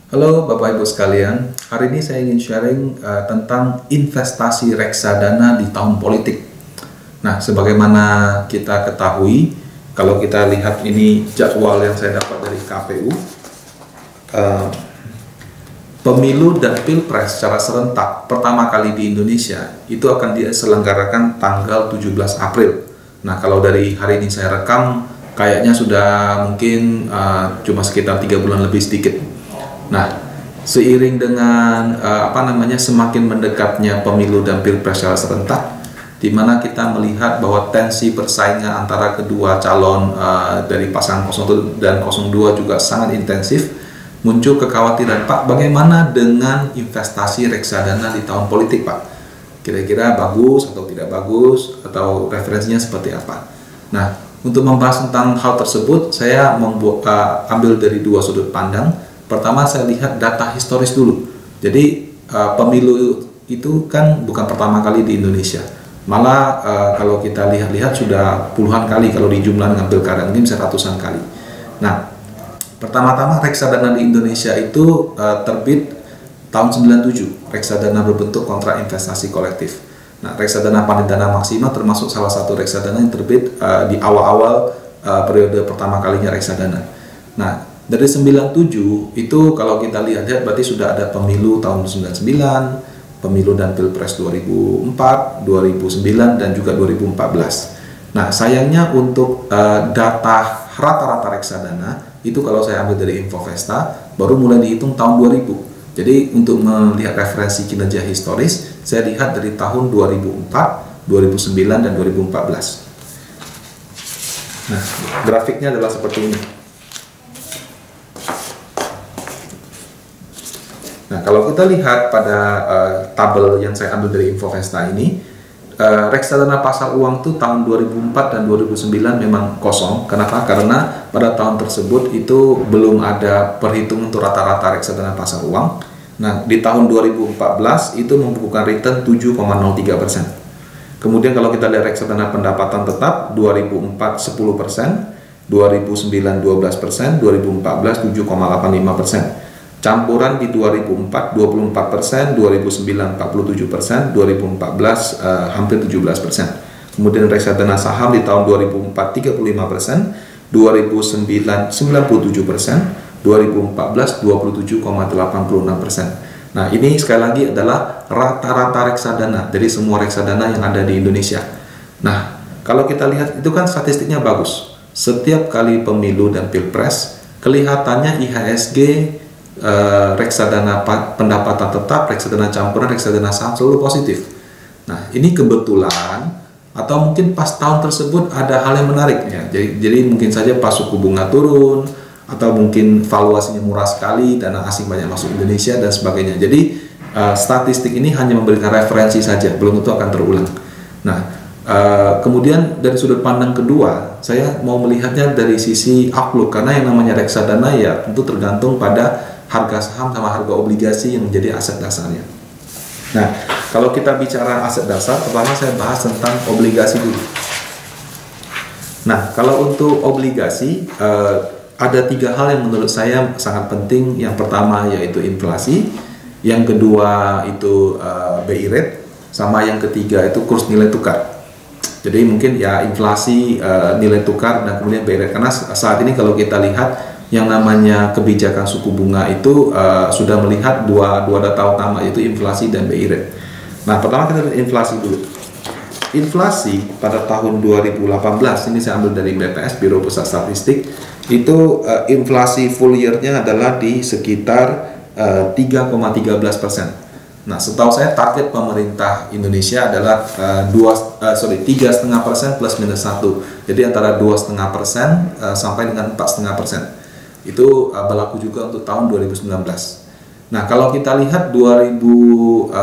Halo Bapak Ibu sekalian, hari ini saya ingin sharing tentang investasi reksadana di tahun politik. Nah, sebagaimana kita ketahui, kalau kita lihat ini jadwal yang saya dapat dari KPU, eh, pemilu dan pilpres secara serentak pertama kali di Indonesia itu akan diselenggarakan tanggal 17 April. Nah, kalau dari hari ini saya rekam, kayaknya sudah mungkin cuma sekitar 3 bulan lebih sedikit. Nah, seiring dengan semakin mendekatnya pemilu dan pilpres secara serentak, di mana kita melihat bahwa tensi persaingan antara kedua calon dari pasangan 01 dan 02 juga sangat intensif, muncul kekhawatiran, Pak, bagaimana dengan investasi reksadana di tahun politik, Pak? Kira-kira bagus atau tidak bagus, atau referensinya seperti apa? Nah, untuk membahas tentang hal tersebut, saya ambil dari dua sudut pandang. Pertama, saya lihat data historis dulu. Jadi pemilu itu kan bukan pertama kali di Indonesia. Malah kalau kita lihat-lihat sudah puluhan kali kalau dijumlah dengan pilkada, mungkin bisa ratusan kali. Nah, pertama-tama reksadana di Indonesia itu terbit tahun 97. Reksadana berbentuk kontrak investasi kolektif. Nah, reksadana panen dana maksimal termasuk salah satu reksadana yang terbit di awal-awal periode pertama kalinya reksadana. Nah, dari 97 itu kalau kita lihat berarti sudah ada pemilu tahun 99, pemilu dan pilpres 2004, 2009 dan juga 2014. Nah, sayangnya untuk data rata-rata reksadana itu kalau saya ambil dari Infovesta baru mulai dihitung tahun 2000. Jadi untuk melihat referensi kinerja historis, saya lihat dari tahun 2004, 2009 dan 2014. Nah, grafiknya adalah seperti ini. Nah, kalau kita lihat pada tabel yang saya ambil dari Infovesta ini, reksadana pasar uang itu tahun 2004 dan 2009 memang kosong. Kenapa? Karena pada tahun tersebut itu belum ada perhitungan untuk rata-rata reksadana pasar uang. Nah, di tahun 2014 itu membukukan return 7,03%. Kemudian kalau kita lihat reksadana pendapatan tetap, 2004 10%, 2009 12%, 2014 7,85%. Campuran di 2004 24%, 2009 47%, 2014 hampir 17%. Kemudian reksadana saham di tahun 2004 35%, 2009 97%, 2014 27,86%. Nah, ini sekali lagi adalah rata-rata reksadana dari semua reksadana yang ada di Indonesia. Nah, kalau kita lihat itu kan statistiknya bagus. Setiap kali pemilu dan pilpres kelihatannya IHSG, reksadana pendapatan tetap, reksadana campuran, reksadana saham selalu positif. Nah, ini kebetulan atau mungkin pas tahun tersebut ada hal yang menarik ya. Jadi mungkin saja pas suku bunga turun atau mungkin valuasinya murah sekali, dana asing banyak masuk Indonesia dan sebagainya. Jadi statistik ini hanya memberikan referensi saja, belum tentu akan terulang. Nah, kemudian dari sudut pandang kedua, saya mau melihatnya dari sisi outlook, karena yang namanya reksadana ya tentu tergantung pada harga saham sama harga obligasi yang menjadi aset dasarnya. Nah, kalau kita bicara aset dasar, pertama saya bahas tentang obligasi dulu. Nah, kalau untuk obligasi ada 3 hal yang menurut saya sangat penting. Yang pertama yaitu inflasi, yang kedua itu BI rate, sama yang ketiga itu kurs nilai tukar. Jadi mungkin ya inflasi, nilai tukar, dan kemudian BI rate. Karena saat ini kalau kita lihat yang namanya kebijakan suku bunga itu sudah melihat dua data utama, yaitu inflasi dan BI rate. Nah, pertama kita lihat inflasi dulu. Inflasi pada tahun 2018, ini saya ambil dari BPS, Biro Pusat Statistik, itu inflasi full year-nya adalah di sekitar 3,13%. Nah, setahu saya target pemerintah Indonesia adalah 3,5% plus minus 1. Jadi antara 2,5% sampai dengan 4,5%. Itu berlaku juga untuk tahun 2019. Nah, kalau kita lihat 2018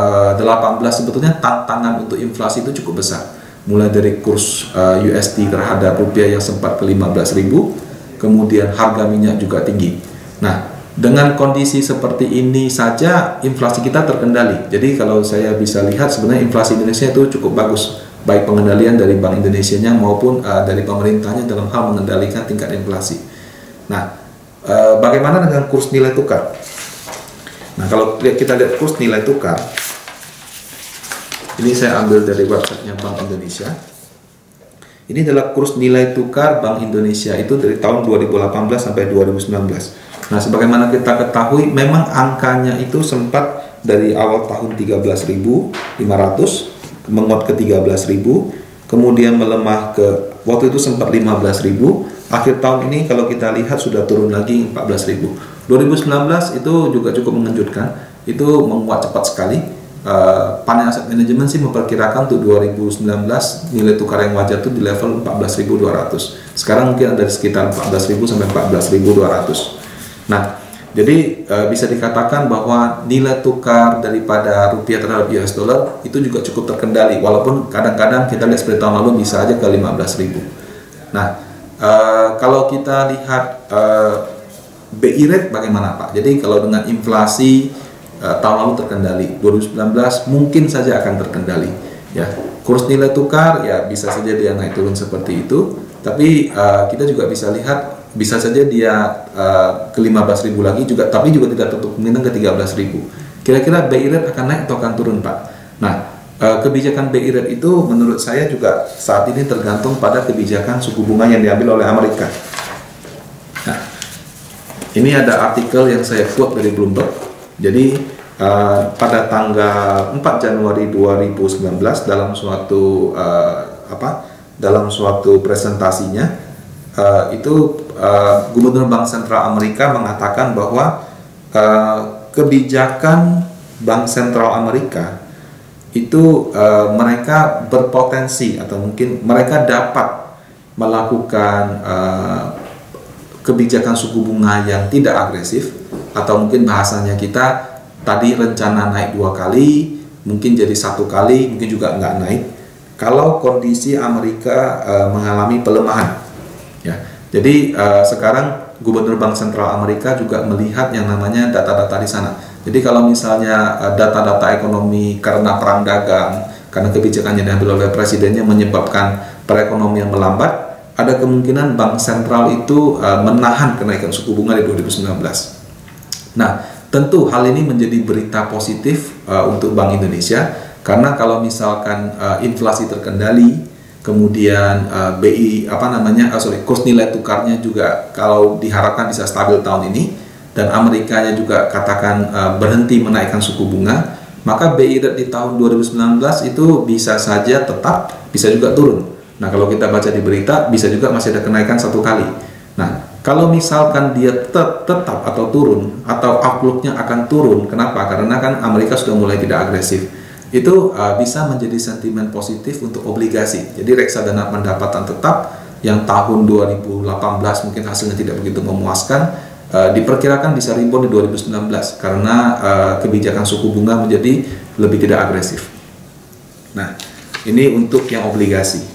sebetulnya tantangan untuk inflasi itu cukup besar. Mulai dari kurs USD terhadap rupiah yang sempat ke 15.000, kemudian harga minyak juga tinggi. Nah, dengan kondisi seperti ini saja inflasi kita terkendali. Jadi kalau saya bisa lihat sebenarnya inflasi Indonesia itu cukup bagus, baik pengendalian dari Bank Indonesianya maupun dari pemerintahnya dalam hal mengendalikan tingkat inflasi. Nah, bagaimana dengan kurs nilai tukar? Nah, kalau kita lihat kurs nilai tukar, ini saya ambil dari websitenya Bank Indonesia. Ini adalah kurs nilai tukar Bank Indonesia itu dari tahun 2018 sampai 2019. Nah, sebagaimana kita ketahui, memang angkanya itu sempat dari awal tahun 13.500 menguat ke 13.000, kemudian melemah ke waktu itu sempat 15.000. Akhir tahun ini kalau kita lihat sudah turun lagi 14.000. 2019 itu juga cukup mengejutkan, itu menguat cepat sekali. Panel Asset Management sih memperkirakan untuk 2019 nilai tukar yang wajar itu di level 14.200. Sekarang mungkin ada di sekitar 14.000 sampai 14.200. Nah, jadi bisa dikatakan bahwa nilai tukar daripada rupiah terhadap US dollar itu juga cukup terkendali, walaupun kadang-kadang kita lihat seperti tahun lalu bisa aja ke 15.000. Nah, kalau kita lihat BI rate bagaimana Pak? Jadi kalau dengan inflasi tahun lalu terkendali, 2019 mungkin saja akan terkendali. Ya, kurs nilai tukar ya bisa saja dia naik turun seperti itu, tapi kita juga bisa lihat bisa saja dia ke 15.000 lagi juga, tapi juga tidak tutup kemungkinan ke 13.000. Kira-kira BI rate akan naik atau akan turun Pak? Nah, kebijakan BI rate itu menurut saya juga saat ini tergantung pada kebijakan suku bunga yang diambil oleh Amerika. Nah, ini ada artikel yang saya quote dari Bloomberg. Jadi pada tanggal 4 Januari 2019 dalam suatu dalam suatu presentasinya Gubernur Bank Sentral Amerika mengatakan bahwa kebijakan Bank Sentral Amerika itu mereka berpotensi atau mungkin mereka dapat melakukan kebijakan suku bunga yang tidak agresif, atau mungkin bahasanya kita tadi rencana naik 2 kali, mungkin jadi 1 kali, mungkin juga nggak naik kalau kondisi Amerika mengalami pelemahan. Ya, jadi sekarang Gubernur Bank Sentral Amerika juga melihat yang namanya data-data di sana. Jadi kalau misalnya data-data ekonomi karena perang dagang, karena kebijakan yang diambil oleh presidennya menyebabkan perekonomian melambat, ada kemungkinan Bank Sentral itu menahan kenaikan suku bunga di 2019. Nah, tentu hal ini menjadi berita positif untuk Bank Indonesia, karena kalau misalkan inflasi terkendali, kemudian kurs nilai tukarnya juga kalau diharapkan bisa stabil tahun ini, dan Amerikanya juga katakan berhenti menaikkan suku bunga, maka BI rate di tahun 2019 itu bisa saja tetap, bisa juga turun. Nah, kalau kita baca di berita, bisa juga masih ada kenaikan 1 kali. Nah, kalau misalkan dia tetap atau turun, atau outlook-nya akan turun, kenapa? Karena kan Amerika sudah mulai tidak agresif. Itu bisa menjadi sentimen positif untuk obligasi. Jadi reksadana pendapatan tetap yang tahun 2018 mungkin hasilnya tidak begitu memuaskan, diperkirakan bisa rebound di 2019 karena kebijakan suku bunga menjadi lebih tidak agresif. Nah, ini untuk yang obligasi.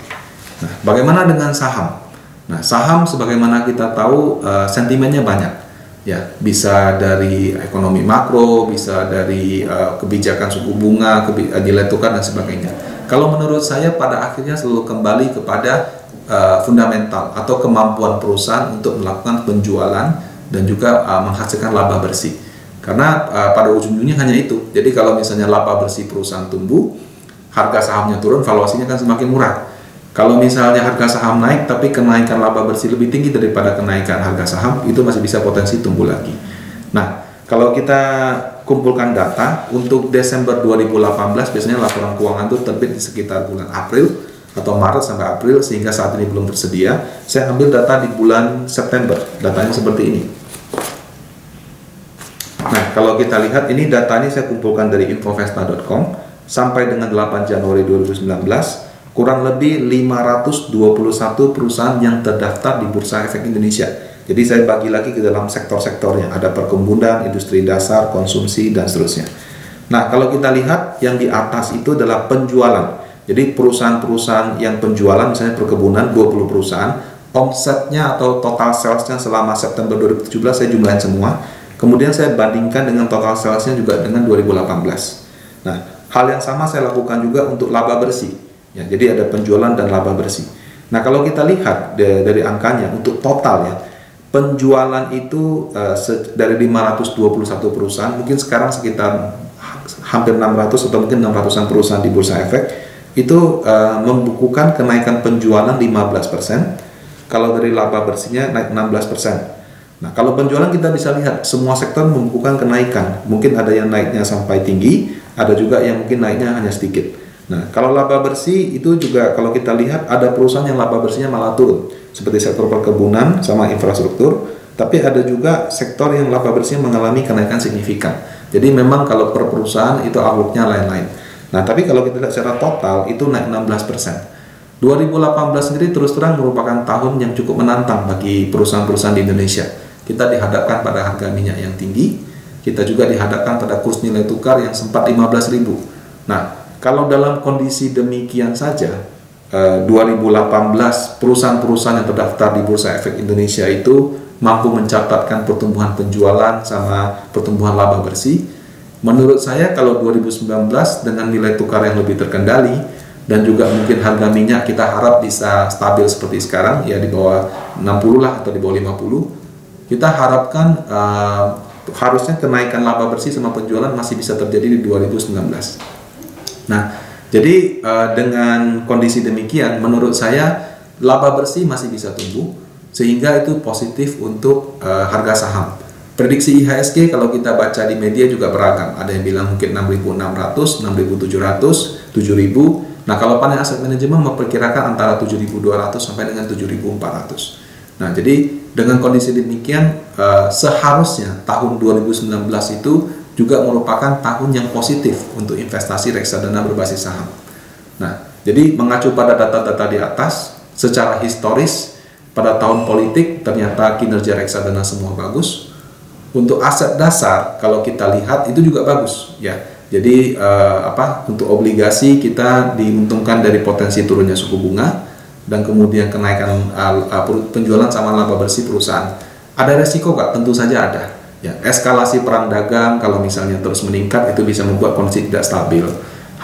Nah, bagaimana dengan saham? Nah, saham sebagaimana kita tahu sentimennya banyak, ya, bisa dari ekonomi makro, bisa dari kebijakan suku bunga, nilai tukar dan sebagainya. Kalau menurut saya pada akhirnya selalu kembali kepada fundamental atau kemampuan perusahaan untuk melakukan penjualan dan juga menghasilkan laba bersih. Karena pada ujung-ujungnya hanya itu. Jadi kalau misalnya laba bersih perusahaan tumbuh, harga sahamnya turun, valuasinya kan semakin murah. Kalau misalnya harga saham naik, tapi kenaikan laba bersih lebih tinggi daripada kenaikan harga saham, itu masih bisa potensi tumbuh lagi. Nah, kalau kita kumpulkan data, untuk Desember 2018, biasanya laporan keuangan itu terbit di sekitar bulan April, atau Maret sampai April, sehingga saat ini belum tersedia. Saya ambil data di bulan September, datanya seperti ini. Nah, kalau kita lihat, ini data ini saya kumpulkan dari infovesta.com, sampai dengan 8 Januari 2019, kurang lebih 521 perusahaan yang terdaftar di Bursa Efek Indonesia. Jadi saya bagi lagi ke dalam sektor-sektornya, ada perkebunan, industri dasar, konsumsi, dan seterusnya. Nah, kalau kita lihat yang di atas itu adalah penjualan. Jadi perusahaan-perusahaan yang penjualan, misalnya perkebunan, 20 perusahaan, omsetnya atau total salesnya selama September 2017 saya jumlahin semua. Kemudian saya bandingkan dengan total salesnya juga dengan 2018. Nah, hal yang sama saya lakukan juga untuk laba bersih. Ya, jadi ada penjualan dan laba bersih. Nah, kalau kita lihat dari angkanya untuk total ya, penjualan itu dari 521 perusahaan, mungkin sekarang sekitar hampir 600 atau mungkin 600-an perusahaan di Bursa Efek itu membukukan kenaikan penjualan 15%. Kalau dari laba bersihnya naik 16%. Nah, kalau penjualan kita bisa lihat semua sektor membukukan kenaikan. Mungkin ada yang naiknya sampai tinggi, ada juga yang mungkin naiknya hanya sedikit. Nah, kalau laba bersih itu juga kalau kita lihat ada perusahaan yang laba bersihnya malah turun, seperti sektor perkebunan sama infrastruktur, tapi ada juga sektor yang laba bersihnya mengalami kenaikan signifikan. Jadi memang kalau per perusahaan itu outlook-nya lain-lain. Nah, tapi kalau kita lihat secara total itu naik 16%. 2018 sendiri terus terang merupakan tahun yang cukup menantang bagi perusahaan-perusahaan di Indonesia. Kita dihadapkan pada harga minyak yang tinggi, kita juga dihadapkan pada kurs nilai tukar yang sempat 15.000. Nah, kalau dalam kondisi demikian saja, 2018 perusahaan-perusahaan yang terdaftar di Bursa Efek Indonesia itu mampu mencatatkan pertumbuhan penjualan sama pertumbuhan laba bersih. Menurut saya kalau 2019 dengan nilai tukar yang lebih terkendali dan juga mungkin harga minyak kita harap bisa stabil seperti sekarang, ya di bawah 60 lah atau di bawah 50, kita harapkan harusnya kenaikan laba bersih sama penjualan masih bisa terjadi di 2019. Nah, jadi dengan kondisi demikian, menurut saya laba bersih masih bisa tumbuh, sehingga itu positif untuk harga saham. Prediksi IHSG kalau kita baca di media juga beragam. Ada yang bilang mungkin 6.600, 6.700, 7.000. Nah, kalau Panel Asset Management memperkirakan antara 7.200 sampai dengan 7.400. Nah, jadi dengan kondisi demikian, seharusnya tahun 2019 itu juga merupakan tahun yang positif untuk investasi reksadana berbasis saham. Nah, jadi mengacu pada data-data di atas, secara historis pada tahun politik ternyata kinerja reksadana semua bagus. Untuk aset dasar kalau kita lihat itu juga bagus, ya. Jadi untuk obligasi kita diuntungkan dari potensi turunnya suku bunga dan kemudian kenaikan penjualan sama laba bersih perusahaan. Ada resiko nggak? Tentu saja ada. Ya, eskalasi perang dagang kalau misalnya terus meningkat itu bisa membuat kondisi tidak stabil.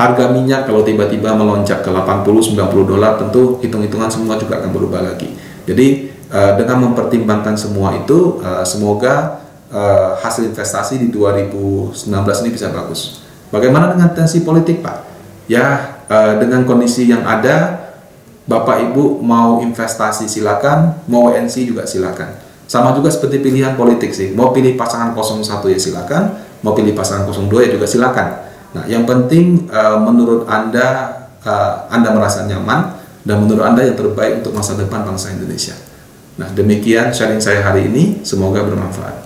Harga minyak kalau tiba-tiba melonjak ke 80-90 dolar, tentu hitung-hitungan semua juga akan berubah lagi. Jadi dengan mempertimbangkan semua itu, semoga hasil investasi di 2019 ini bisa bagus. Bagaimana dengan tensi politik, Pak? Ya, dengan kondisi yang ada, Bapak Ibu mau investasi silakan, mau WNC juga silakan. Sama juga seperti pilihan politik sih. Mau pilih pasangan 01 ya silakan, mau pilih pasangan 02 ya juga silakan. Nah, yang penting menurut Anda merasa nyaman dan menurut Anda yang terbaik untuk masa depan bangsa Indonesia. Nah, demikian sharing saya hari ini, semoga bermanfaat.